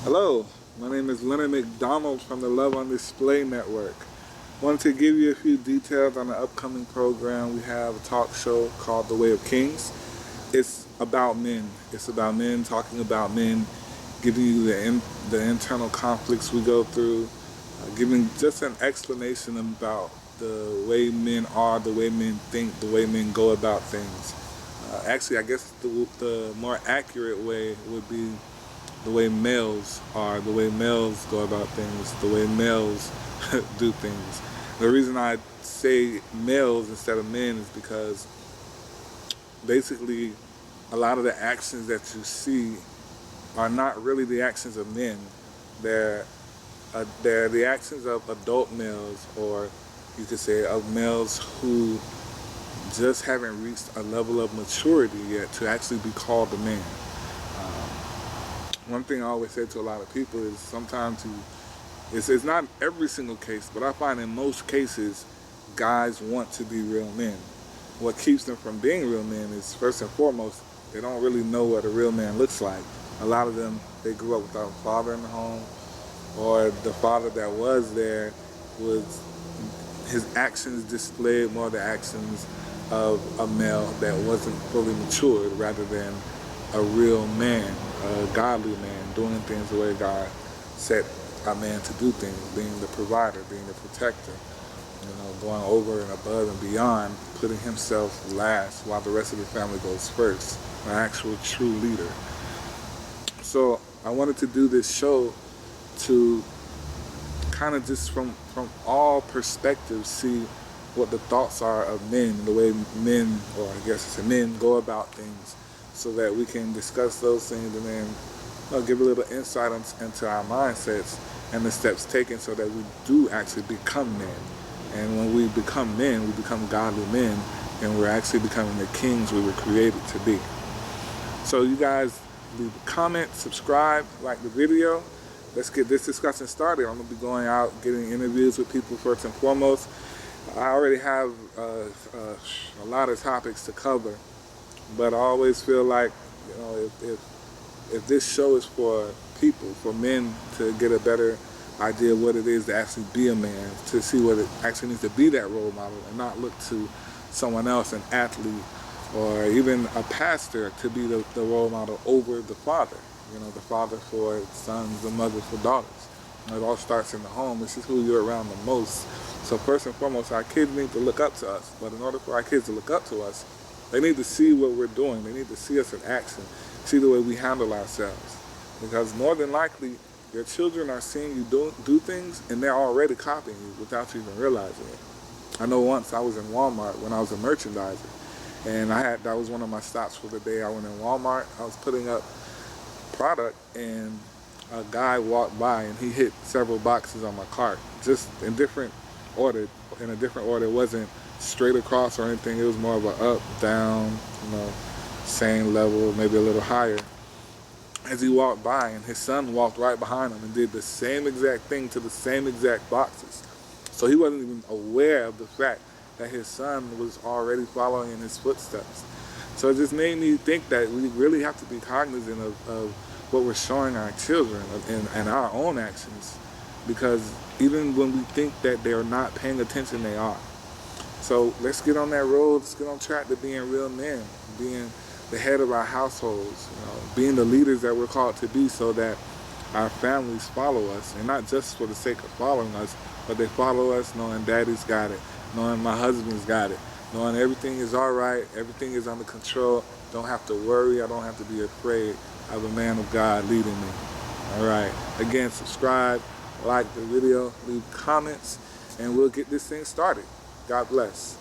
Hello, my name is Leonard McDonald from the Love on Display Network. Wanted to give you a few details on the upcoming program. We have a talk show called The Way of Kings. It's about men. It's about men, talking about men, giving you the internal conflicts we go through, giving just an explanation about the way men are, the way men think, the way men go about things. Actually, I guess the more accurate way would be the way males are, the way males go about things, the way males do things. The reason I say males instead of men is because basically a lot of the actions that you see are not really the actions of men. They're the actions of adult males, or you could say of males who just haven't reached a level of maturity yet to actually be called a man. One thing I always say to a lot of people is sometimes it's not every single case, but I find in most cases guys want to be real men. What keeps them from being real men is, first and foremost, they don't really know what a real man looks like. A lot of them, they grew up without a father in the home, or the father that was there was, his actions displayed more the actions of a male that wasn't fully matured rather than a real man, a godly man, doing things the way God set a man to do things, being the provider, being the protector, going over and above and beyond, putting himself last while the rest of the family goes first, an actual true leader. So I wanted to do this show to kind of just from all perspectives see what the thoughts are of men, the way men, or I guess it's men, go about things, so that we can discuss those things and then give a little insight into our mindsets and the steps taken so that we do actually become men. And when we become men, we become godly men, and we're actually becoming the kings we were created to be. So you guys leave a comment, subscribe, like the video. Let's get this discussion started. I'm going to be going out, getting interviews with people first and foremost. I already have a lot of topics to cover, but I always feel like, if this show is for people, for men to get a better idea of what it is to actually be a man, to see what it actually means to be that role model and not look to someone else, an athlete or even a pastor, to be the role model over the father. The father for sons, the mother for daughters. It all starts in the home. This is who you're around the most. So first and foremost, our kids need to look up to us. But in order for our kids to look up to us, they need to see what we're doing. They need to see us in action, see the way we handle ourselves. Because more than likely, your children are seeing you do things, and they're already copying you without you even realizing it. I know once I was in Walmart when I was a merchandiser, and that was one of my stops for the day. I went in Walmart, I was putting up product, and a guy walked by and he hit several boxes on my cart, just in a different order. It wasn't straight across or anything. It was more of a up, down, same level, maybe a little higher. As he walked by, and his son walked right behind him and did the same exact thing to the same exact boxes. So he wasn't even aware of the fact that his son was already following in his footsteps. So it just made me think that we really have to be cognizant of what we're showing our children and our own actions, because even when we think that they're not paying attention, they are. So let's get on that road, let's get on track to being real men, being the head of our households, being the leaders that we're called to be, so that our families follow us, and not just for the sake of following us, but they follow us knowing daddy's got it, knowing my husband's got it, knowing everything is all right, everything is under control, don't have to worry, I don't have to be afraid. I have a man of God leading me. All right, again, subscribe, like the video, leave comments, and we'll get this thing started. God bless.